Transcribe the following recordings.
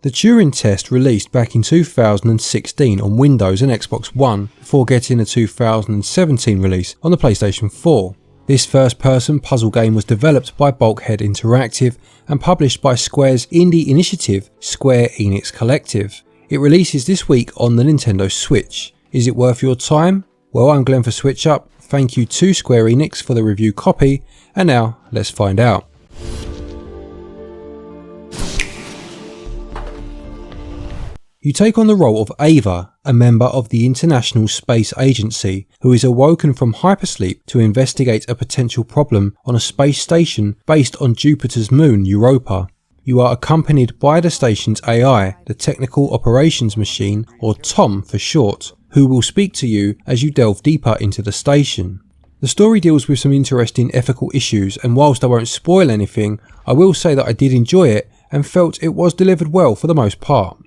The Turing Test released back in 2016 on Windows and Xbox One before getting a 2017 release on the PlayStation 4. This first-person puzzle game was developed by Bulkhead Interactive and published by Square's indie initiative, Square Enix Collective. It releases this week on the Nintendo Switch. Is it worth your time? Well, I'm Glenn for SwitchUp. Thank you to Square Enix for the review copy, and now let's find out. You take on the role of Ava, a member of the International Space Agency, who is awoken from hypersleep to investigate a potential problem on a space station based on Jupiter's moon, Europa. You are accompanied by the station's AI, the Technical Operations Machine, or TOM for short, who will speak to you as you delve deeper into the station. The story deals with some interesting ethical issues, and whilst I won't spoil anything, I will say that I did enjoy it and felt it was delivered well for the most part.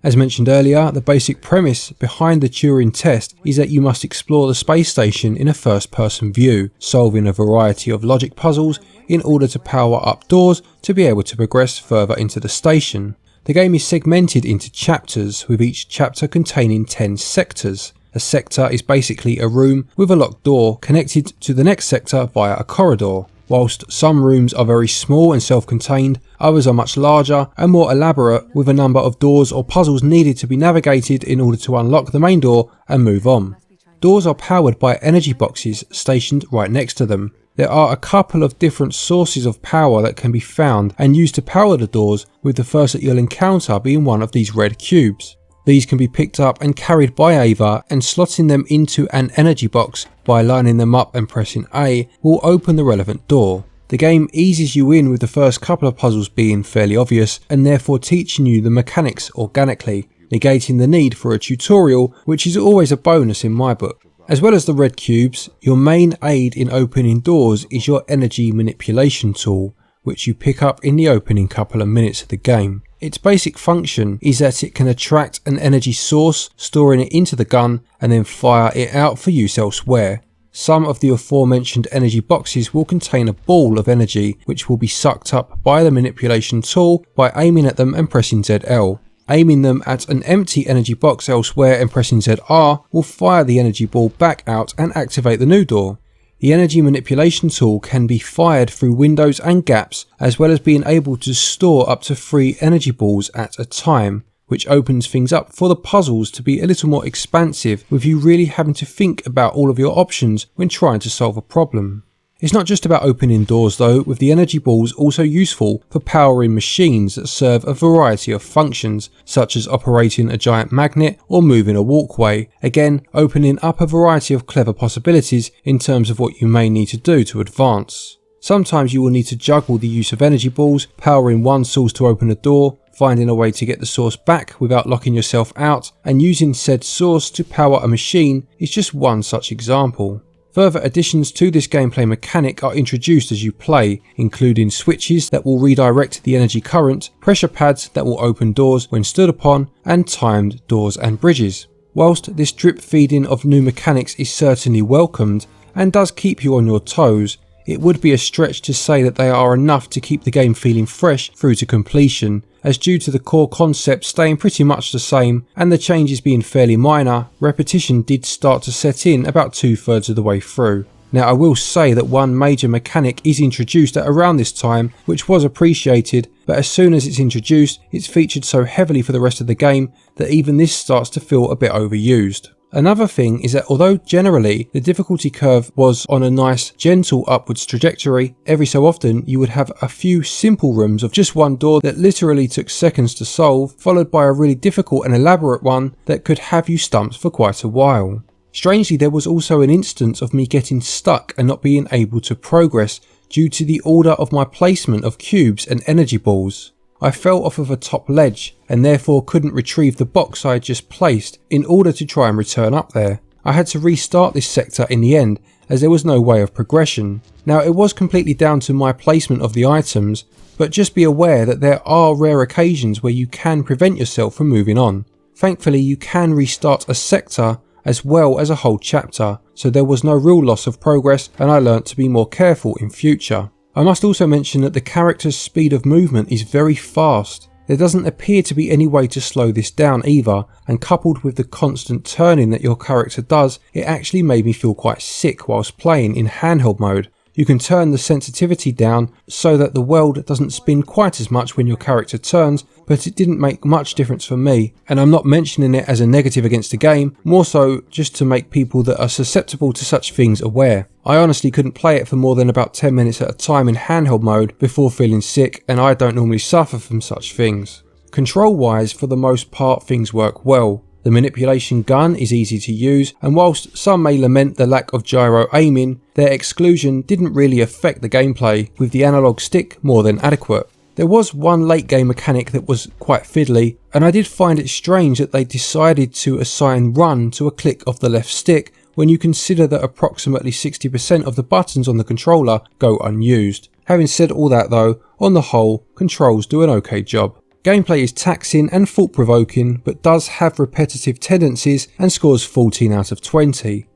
As mentioned earlier, the basic premise behind the Turing Test is that you must explore the space station in a first-person view, solving a variety of logic puzzles in order to power up doors to be able to progress further into the station. The game is segmented into chapters, with each chapter containing 10 sectors. A sector is basically a room with a locked door connected to the next sector via a corridor. Whilst some rooms are very small and self-contained, others are much larger and more elaborate, with a number of doors or puzzles needed to be navigated in order to unlock the main door and move on. Doors are powered by energy boxes stationed right next to them. There are a couple of different sources of power that can be found and used to power the doors, with the first that you'll encounter being one of these red cubes. These can be picked up and carried by Ava, and slotting them into an energy box by lining them up and pressing A will open the relevant door. The game eases you in, with the first couple of puzzles being fairly obvious and therefore teaching you the mechanics organically, negating the need for a tutorial, which is always a bonus in my book. As well as the red cubes, your main aid in opening doors is your energy manipulation tool, which you pick up in the opening couple of minutes of the game. Its basic function is that it can attract an energy source, storing it into the gun, and then fire it out for use elsewhere. Some of the aforementioned energy boxes will contain a ball of energy, which will be sucked up by the manipulation tool by aiming at them and pressing ZL. Aiming them at an empty energy box elsewhere and pressing ZR will fire the energy ball back out and activate the new door. The energy manipulation tool can be fired through windows and gaps, as well as being able to store up to 3 energy balls at a time, which opens things up for the puzzles to be a little more expansive, with you really having to think about all of your options when trying to solve a problem. It's not just about opening doors though, with the energy balls also useful for powering machines that serve a variety of functions, such as operating a giant magnet or moving a walkway, again opening up a variety of clever possibilities in terms of what you may need to do to advance. Sometimes you will need to juggle the use of energy balls, powering one source to open a door, finding a way to get the source back without locking yourself out, and using said source to power a machine is just one such example. Further additions to this gameplay mechanic are introduced as you play, including switches that will redirect the energy current, pressure pads that will open doors when stood upon, and timed doors and bridges. Whilst this drip feeding of new mechanics is certainly welcomed and does keep you on your toes, it would be a stretch to say that they are enough to keep the game feeling fresh through to completion, as due to the core concept staying pretty much the same and the changes being fairly minor, repetition did start to set in about 2/3 of the way through. Now I will say that one major mechanic is introduced at around this time, which was appreciated, but as soon as it's introduced, it's featured so heavily for the rest of the game that even this starts to feel a bit overused. Another thing is that although generally the difficulty curve was on a nice gentle upwards trajectory, every so often you would have a few simple rooms of just one door that literally took seconds to solve, followed by a really difficult and elaborate one that could have you stumped for quite a while. Strangely, there was also an instance of me getting stuck and not being able to progress due to the order of my placement of cubes and energy balls. I fell off of a top ledge and therefore couldn't retrieve the box I had just placed in order to try and return up there. I had to restart this sector in the end, as there was no way of progression. Now it was completely down to my placement of the items, but just be aware that there are rare occasions where you can prevent yourself from moving on. Thankfully you can restart a sector as well as a whole chapter, so there was no real loss of progress and I learnt to be more careful in future. I must also mention that the character's speed of movement is very fast. There doesn't appear to be any way to slow this down either, and coupled with the constant turning that your character does, it actually made me feel quite sick whilst playing in handheld mode. You can turn the sensitivity down so that the world doesn't spin quite as much when your character turns, but it didn't make much difference for me, and I'm not mentioning it as a negative against the game, more so just to make people that are susceptible to such things aware. I honestly couldn't play it for more than about 10 minutes at a time in handheld mode before feeling sick, and I don't normally suffer from such things. Control wise, for the most part things work well. The manipulation gun is easy to use, and whilst some may lament the lack of gyro aiming, their exclusion didn't really affect the gameplay, with the analog stick more than adequate. There was one late game mechanic that was quite fiddly, and I did find it strange that they decided to assign run to a click of the left stick when you consider that approximately 60% of the buttons on the controller go unused. Having said all that though, on the whole, controls do an okay job. Gameplay is taxing and thought-provoking, but does have repetitive tendencies and scores 14 out of 20.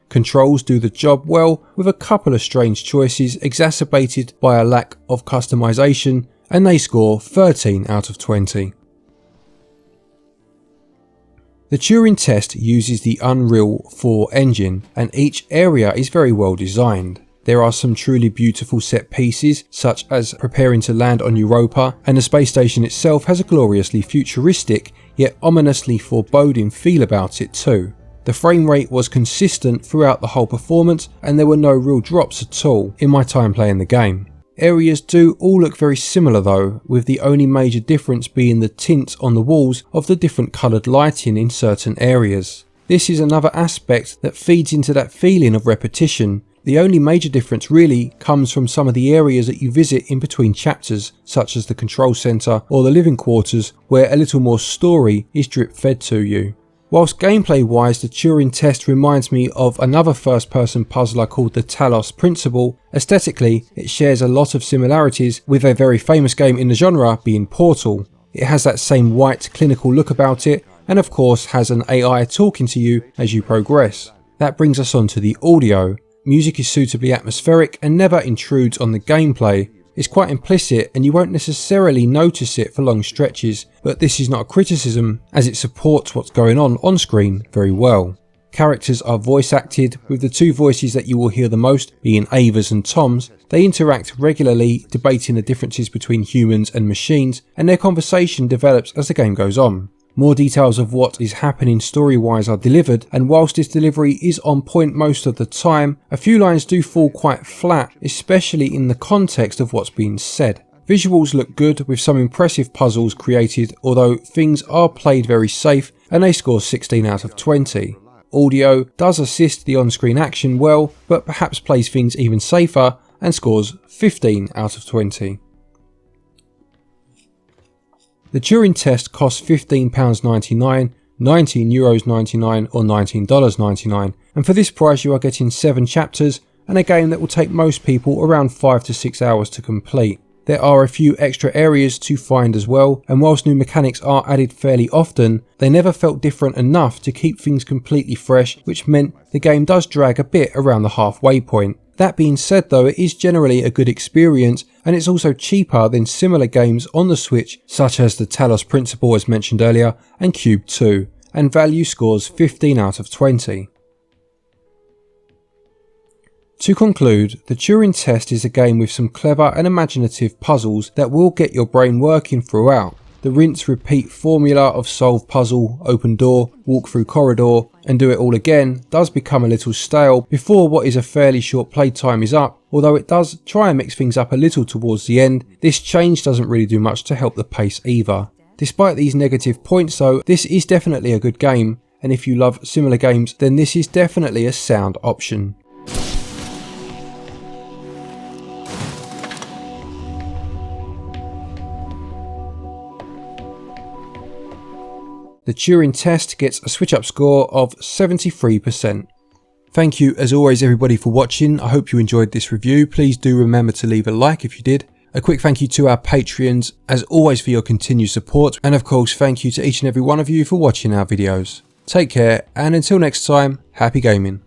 Controls do the job well, with a couple of strange choices exacerbated by a lack of customization, and they score 13 out of 20. The Turing Test uses the Unreal 4 engine, and each area is very well designed. There are some truly beautiful set pieces, such as preparing to land on Europa, and the space station itself has a gloriously futuristic, yet ominously foreboding feel about it too. The frame rate was consistent throughout the whole performance, and there were no real drops at all in my time playing the game. Areas do all look very similar though, with the only major difference being the tint on the walls of the different coloured lighting in certain areas. This is another aspect that feeds into that feeling of repetition. The only major difference really comes from some of the areas that you visit in between chapters, such as the control centre or the living quarters, where a little more story is drip fed to you. Whilst gameplay wise the Turing Test reminds me of another first person puzzler called the Talos Principle, aesthetically it shares a lot of similarities with a very famous game in the genre being Portal. It has that same white clinical look about it, and of course has an AI talking to you as you progress. That brings us on to the audio. Music is suitably atmospheric and never intrudes on the gameplay. It's quite implicit and you won't necessarily notice it for long stretches, but this is not a criticism as it supports what's going on screen very well. Characters are voice acted, with the two voices that you will hear the most being Ava's and Tom's. They interact regularly, debating the differences between humans and machines, and their conversation develops as the game goes on. More details of what is happening story-wise are delivered, and whilst this delivery is on point most of the time, a few lines do fall quite flat, especially in the context of what's being said. Visuals look good, with some impressive puzzles created, although things are played very safe, and they score 16 out of 20. Audio does assist the on-screen action well, but perhaps plays things even safer, and scores 15 out of 20. The Turing Test costs £15.99, €19.99 or $19.99, and for this price you are getting 7 chapters and a game that will take most people around 5 to 6 hours to complete. There are a few extra areas to find as well, and whilst new mechanics are added fairly often, they never felt different enough to keep things completely fresh, which meant the game does drag a bit around the halfway point. That being said though, it is generally a good experience, and it's also cheaper than similar games on the Switch such as the Talos Principle as mentioned earlier and Cube 2, and value scores 15 out of 20. To conclude, the Turing Test is a game with some clever and imaginative puzzles that will get your brain working throughout. The rinse-repeat formula of solve puzzle, open door, walk through corridor, and do it all again does become a little stale before what is a fairly short playtime is up. Although it does try and mix things up a little towards the end, this change doesn't really do much to help the pace either. Despite these negative points though, this is definitely a good game, and if you love similar games then this is definitely a sound option. The Turing Test gets a SwitchUp score of 73%. Thank you as always everybody for watching. I hope you enjoyed this review. Please do remember to leave a like if you did. A quick thank you to our Patreons as always for your continued support, and of course thank you to each and every one of you for watching our videos. Take care, and until next time, happy gaming.